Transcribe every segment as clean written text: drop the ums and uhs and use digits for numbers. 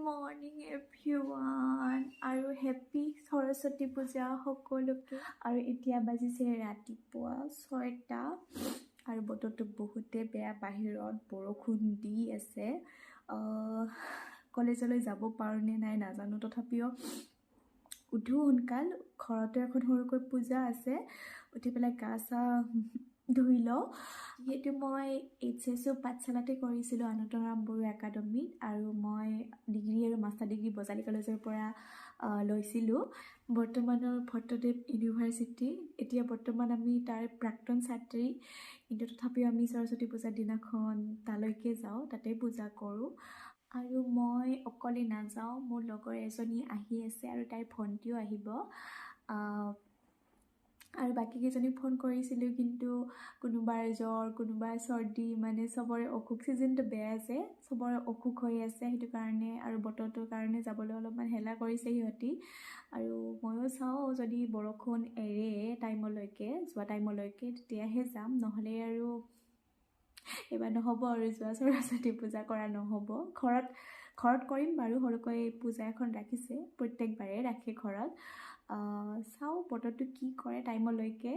morning everyone আৰু happy saraswati puja সকলকে আৰু এতিয়া বাজিছে ৰাতিপুৱা 6টা আৰু বতৰটো বহুতে বেয়া বাহিৰত বৰষুণ দি আছে কলেজলৈ যাব পাৰোনে নাই নাজানো তথাপিও উঠো সোনকাল ঘৰতে এখন সৰুকৈ পূজা আছে উঠি পেলাই গাছা ধুই লওঁ যেহেতু মই এইচএছও পাঠশালাতে কৰিছিলোঁ আনন্দৰাম বড়ো একাডেমীত আৰু মই ডিগ্ৰী আৰু মাষ্টাৰ ডিগ্ৰী বজালী কলেজৰ পৰা লৈছিলোঁ বৰ্তমানৰ ভট্টদেৱ ইউনিভাৰ্চিটি এতিয়া বৰ্তমান আমি তাৰ প্ৰাক্তন ছাত্ৰী কিন্তু তথাপিও আমি সৰস্বতী পূজাৰ দিনাখন তালৈকে যাওঁ তাতে পূজা কৰোঁ আৰু মই অকলে নাযাওঁ মোৰ লগৰ এজনী আহি আছে আৰু তাইৰ ভণ্টিও আহিব আৰু বাকি কেইজনীক ফোন কৰিছিলোঁ কিন্তু কোনোবাৰ জ্বৰ কোনোবাৰ চৰ্দি মানে সবৰে অসুখ সিজনটো বেয়া আছে সবৰে অসুখ হৈ আছে সেইটো কাৰণে আৰু বতৰটোৰ কাৰণে যাবলৈ অলপমান হেলা কৰিছে সিহঁতি আৰু ময়ো চাওঁ যদি বৰষুণ এৰে টাইমলৈকে যোৱা টাইমলৈকে তেতিয়াহে যাম নহ'লে আৰু এবাৰ নহ'ব আৰু যোৱা সৰস্বতী পূজা কৰা নহ'ব ঘৰত কৰিম বাৰু সৰুকৈ পূজা এখন ৰাখিছে প্ৰত্যেকবাৰে ৰাখে ঘৰত চাওঁ বতৰটো কি কৰে টাইমলৈকে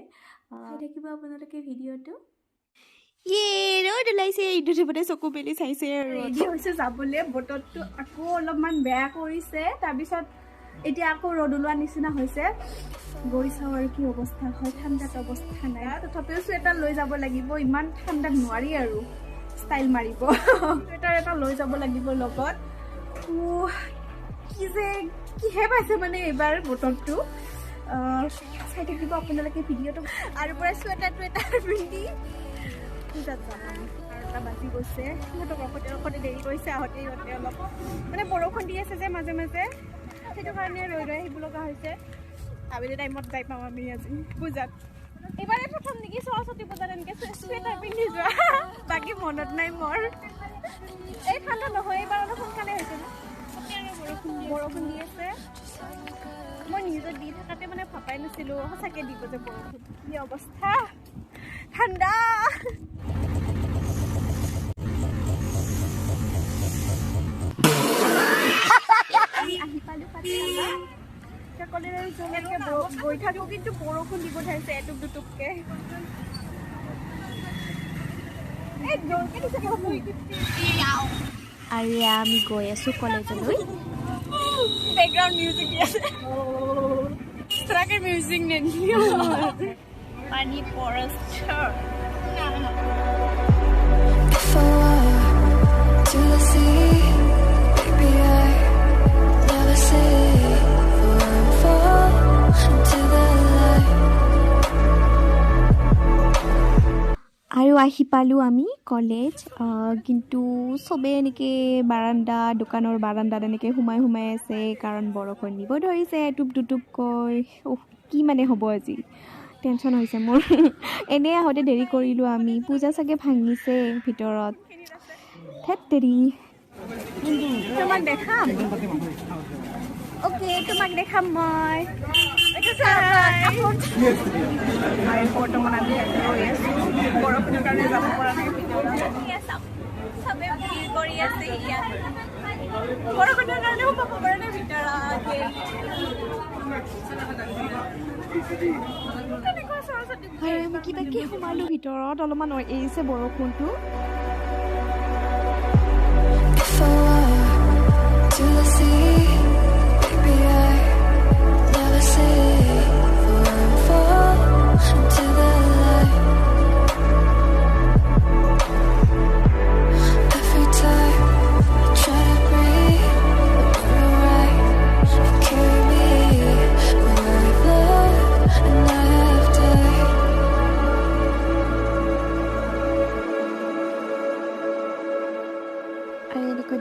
থাকিব আপোনালোকে ভিডিঅ'টো ৰ'দ ওলাইছে ইউটিউবতে চকু মেলি চাইছে ৰেডি হৈছে যাবলৈ বতৰটো আকৌ অলপমান বেয়া কৰিছে তাৰপিছত এতিয়া আকৌ ৰ'দ ওলোৱা নিচিনা হৈছে গৈ চাওঁ আৰু কি অৱস্থা হয় ঠাণ্ডাত অৱস্থা নাই তথাপিও চুৱেটাৰ লৈ যাব লাগিব ইমান ঠাণ্ডাত নোৱাৰি আৰু ষ্টাইল মাৰিব চুৱেটাৰ এটা লৈ যাব লাগিব লগত কিহে পাইছে মানে এইবাৰ বতৰটো চাই থাকিব আপোনালোকে ভিডিঅ'টো আৰু পৰা চুৱেটাৰ পিন্ধি পূজাত যাম আৰু এটা বাজি গৈছে সিহঁতক ৰখতে দেৰি কৰিছে আহোঁতে ইহঁতে অলপ মানে বৰষুণ দি আছে যে মাজে মাজে সেইটো কাৰণে ৰৈ আহিব লগা হৈছে আবেলি টাইমত যাই পাম আমি আজি পূজাত এইবাৰে প্ৰথম নেকি সৰস্বতী পূজাত এনেকৈ চুৱেটাৰ পিন্ধি যোৱা বাকী মনত নাই মোৰ এই ঠাণ্ডা নহয় এইবাৰ অলপ সোনকালে হৈছে ন বৰষুণ দি আছে মই নিজৰ দি থকাতে মানে ভাবাই নাছিলোঁ সঁচাকৈ দিব যে বৰষুণ কি অৱস্থা ঠাণ্ডা আমি আহি পালোঁ গৈ থাকোঁ কিন্তু বৰষুণ দিব ধৰিছে এটুপ দুটুপকৈ আৰু আমি গৈ আছোঁ কলেজলৈ বেকগ্ৰাউণ্ড মিউজিক দি আছে ট্ৰাকেৰ মিউজিক নিদিও পানি পৰস্তৰ আৰু আহি পালোঁ আমি কলেজ কিন্তু চবে এনেকৈ বাৰাণ্ডা দোকানৰ বাৰাণ্ডাত এনেকৈ সোমাই আছে কাৰণ বৰষুণ দিব ধৰিছে এটুপ দুটুপকৈ কি মানে হ'ব আজি টেনশ্যন হৈছে মোৰ এনেই আহোঁতে দেৰি কৰিলোঁ আমি পূজা চাগে ভাঙিছে ভিতৰত ধেত তেৰি তোমাক দেখাম অ'কে তোমাক দেখাম মই বৰ্তমান আমি গৈ আছোঁ বৰষুণৰ কাৰণে যাব পৰা নাই চবে ভিৰ কৰি আছে ইয়াত বৰষুণৰ কাৰণে সোমাব পৰা নাই ভিতৰত আমি কিবাকে সোমালোঁ ভিতৰত অলপমান এৰিছে বৰষুণটো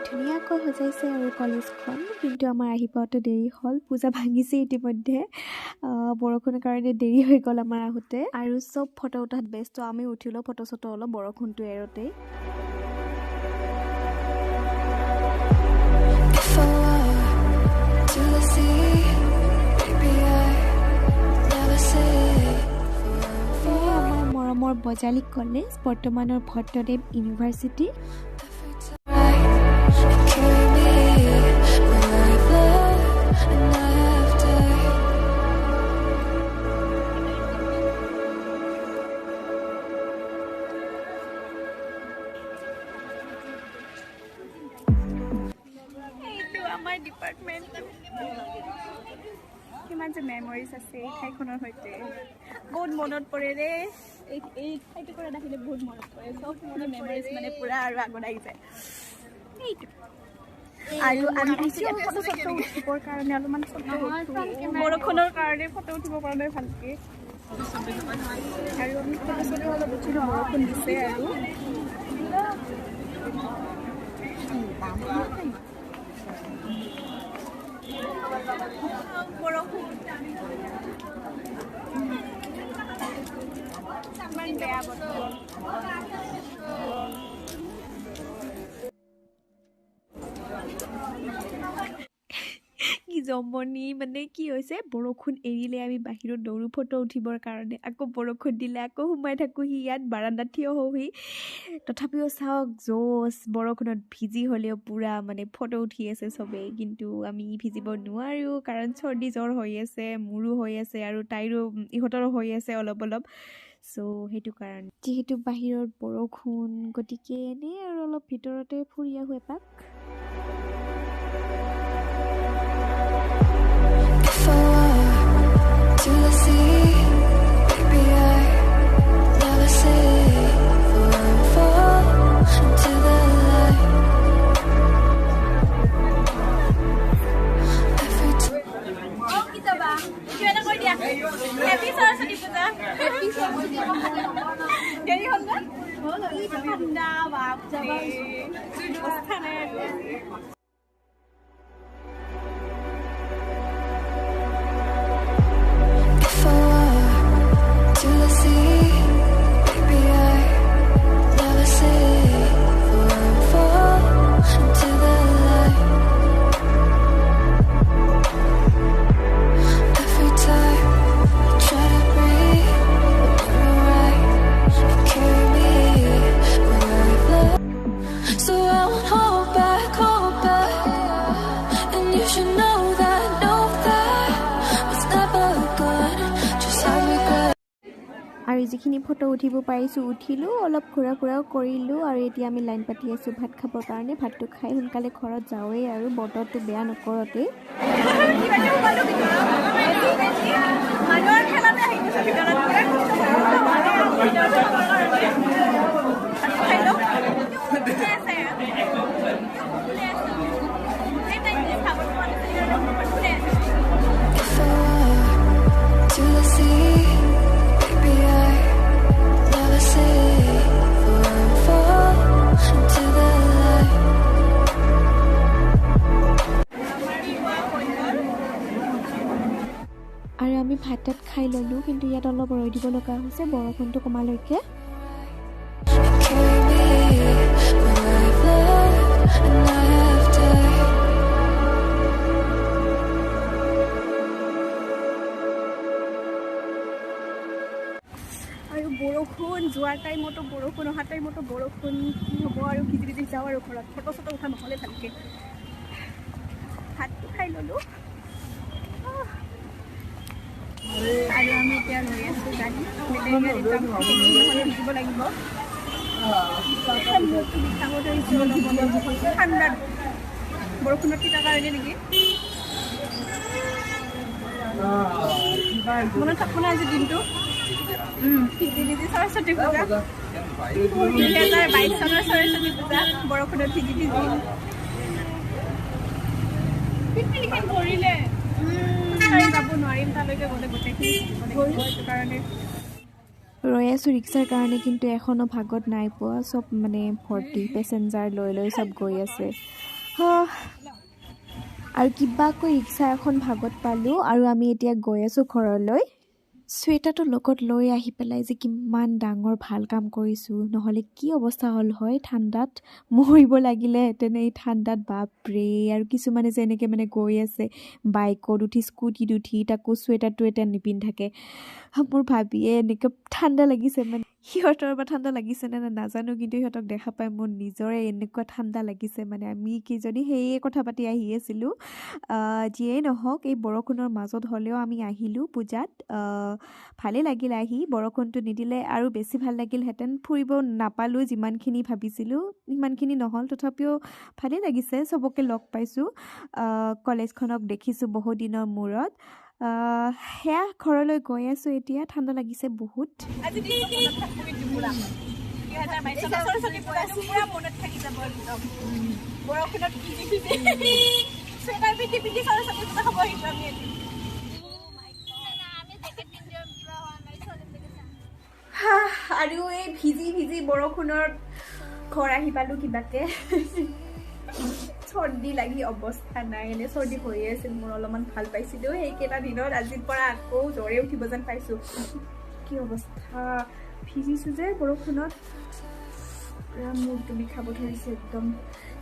ধুনীয়াকৈ সজাইছে আৰু কলেজখন কিন্তু আমাৰ আহি পাওঁতে দেৰি হ'ল পূজা ভাঙিছে ইতিমধ্যে বৰষুণৰ কাৰণে দেৰি হৈ গ'ল আমাৰ আহোঁতে আৰু চব ফটো উঠাত ব্যস্ত আমি উঠিলোঁ ফটো চটো অলপ বৰষুণটো এৰোঁতেই আমাৰ মৰমৰ বজালী কলেজ বৰ্তমানৰ ভট্টদেৱ ইউনিভাৰ্চিটি মাই ডিপাৰ্টমেণ্ট কিমান যে মেমৰিজ আছে এই ঠাইখনৰ সৈতে বহুত মনত পৰে ৰে এই ঠাইটো পৰা দেখিলে বহুত মনত পৰে চব মানে মেমৰিজ মানে পুৰা আৰু আগত আহি যায় এইটো আৰু আমি ফটো উঠিবৰ কাৰণে অলপমান বৰষুণৰ কাৰণে ফটো উঠিব পৰা নাই ভালকৈ আৰু আমি ফটো অলপ উঠিলোঁ বৰষুণ দিছে আৰু বৰষুণ ইমান বেয়া বতৰ কি জমনি মানে কি হৈছে বৰষুণ এৰিলে আমি বাহিৰত দৌৰো ফটো উঠিবৰ কাৰণে আকৌ বৰষুণ দিলে আকৌ সোমাই থাকোঁহি ইয়াত বাৰান্দাত থিয় হওঁহি তথাপিও চাওক জোচ বৰষুণত ভিজি হ'লেও পূৰা মানে ফটো উঠি আছে চবেই কিন্তু আমি ভিজিব নোৱাৰোঁ কাৰণ চৰ্দি জ্বৰ হৈ আছে মোৰো হৈ আছে আৰু তাইৰো ইহঁতৰো হৈ আছে অলপ অলপ চ' সেইটো কাৰণে যিহেতু বাহিৰত বৰষুণ গতিকে এনেই আৰু অলপ ভিতৰতে ফুৰি আহোঁ এপাক To the sea, baby, I never say fall into the light. Every time. Oh, kita ba? Gimana kau dia? Happy saraswati puja. Happy saraswati puja. Jadi honda? Oh, itu honda, bab. Jawab. Ostane. আৰু যিখিনি photo উঠিব পাৰিছোঁ উঠিলোঁ অলপ ঘূৰা ফুৰাও কৰিলোঁ আৰু এতিয়া আমি লাইন পাতি আছোঁ ভাত খাবৰ কাৰণে ভাতটো খাই সোনকালে ঘৰত যাওঁৱেই আৰু বতৰটো বেয়া নকৰতেই আৰু আমি ভাত তাত খাই ল'লোঁ কিন্তু ইয়াত অলপ ৰৈ দিব লগা হৈছে বৰষুণটো কমালৈকে আৰু বৰষুণ যোৱাৰ টাইমতো বৰষুণ অহা টাইমতো বৰষুণ কি হ'ব আৰু ভিজি ভিজি যাওঁ আৰু ঘৰত ফটো চটো উঠা নহ'লে ভালকৈ ভাতটো খাই ল'লোঁ আৰু আমি এতিয়া ৰৈ আছোঁ গাড়ী ভিজিব লাগিব ঠাণ্ডাত বৰষুণত তিতা কাৰণে নেকি মনত থাকব না আজি দিনটো ভিজি ভিজি সৰস্বতী পূজা 2022 চনৰ সৰস্বতী পূজা বৰষুণত ভিজি ভিজি পিকনিক কৰিলে যাব নোৱাৰিম তালৈকে গ'লে গোটেইখিনি কাৰণে ৰৈ আছোঁ ৰিক্সাৰ কাৰণে কিন্তু এখনো ভাগত নাই পোৱা চব মানে ভৰ্তি পেচেঞ্জাৰ লৈ লৈ চব গৈ আছে আৰু কিবাকৈ ৰিক্সা এখন ভাগত পালোঁ আৰু আমি এতিয়া গৈ আছোঁ ঘৰলৈ চুৱেটাৰটো লগত লৈ আহি পেলাই যে কিমান ডাঙৰ ভাল কাম কৰিছোঁ নহ'লে কি অৱস্থা হ'ল হয় ঠাণ্ডাত মৰিব লাগিলেহেঁতেন এই ঠাণ্ডাত বাপৰে আৰু কিছুমানে যে এনেকৈ মানে গৈ আছে বাইকত উঠি স্কুটিত উঠি তাকো চুৱেটাৰটো এতিয়া নিপিন্ধাকে মোৰ ভাবিয়ে এনেকৈ ঠাণ্ডা লাগিছে মানে সিহঁতৰ বা ঠাণ্ডা লাগিছে নে নাজানো, কিন্তু সিহঁতক দেখা পাই মোৰ নিজৰে এনেকুৱা ঠাণ্ডা লাগিছে। মানে আমি কেইজনী সেয়ে কথা পাতি আহি আছিলোঁ। যিয়েই নহওক, এই বৰষুণৰ মাজত হ'লেও আমি আহিলোঁ পূজাত। ভালেই লাগিল আহি। বৰষুণটো নিদিলে আৰু বেছি ভাল লাগিলহেঁতেন। ফুৰিব নাপালোঁ, যিমানখিনি ভাবিছিলোঁ সিমানখিনি নহ'ল, তথাপিও ভালেই লাগিছে। চবকে লগ পাইছোঁ, কলেজখনক দেখিছোঁ বহু দিনৰ মূৰত। সেয়া ঘৰলৈ গৈ আছোঁ এতিয়া। ঠাণ্ডা লাগিছে বহুত। আৰু এই ভিজি ভিজি বৰষুণৰ ঘৰ আহি পালোঁ কিবাকে। চৰ্দি লাগি অৱস্থা নাই, এনে চৰ্দি হৈয়ে আছিল মোৰ। অলপমান ভাল পাইছিলোঁ সেইকেইটা দিনত। আজিৰ পৰা আকৌ জ্বৰে উঠিব যেন পাইছোঁ। কি অৱস্থা, ভিজিছোঁ যে বৰষুণত, পুৰা মূৰটো বিষাব ধৰিছে একদম।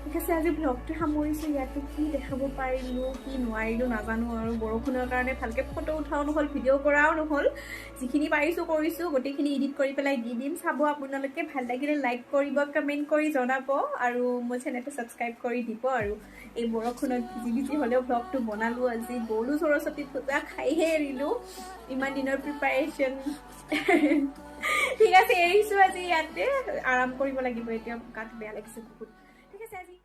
ঠিক আছে, আজি ভ্লগটো সামৰিছোঁ ইয়াতে। কি দেখাব পাৰিলোঁ কি নোৱাৰিলোঁ নাজানো আৰু। বৰষুণৰ কাৰণে ভালকৈ ফটো উঠাও নহ'ল, ভিডিঅ' কৰাও নহ'ল। যিখিনি পাৰিছোঁ কৰিছোঁ, গোটেইখিনি এডিট কৰি পেলাই দি দিম। চাব আপোনালোকে। ভাল লাগিলে লাইক কৰিব, কমেণ্ট কৰি জনাব, আৰু মোৰ চেনেলটো ছাবস্ক্ৰাইব কৰি দিব। আৰু এই বৰষুণত ভিজি ভিজি হ'লেও ভ্লগটো বনালোঁ আজি। বলো সৰস্বতী পূজা খাইহে এৰিলোঁ, ইমান দিনৰ প্ৰিপাৰেশ্যন। ঠিক আছে, এৰিছোঁ আজি ইয়াতে। আৰাম কৰিব লাগিব এতিয়া, গাটো বেয়া লাগিছে বহুত। ঠিক আছে আজি।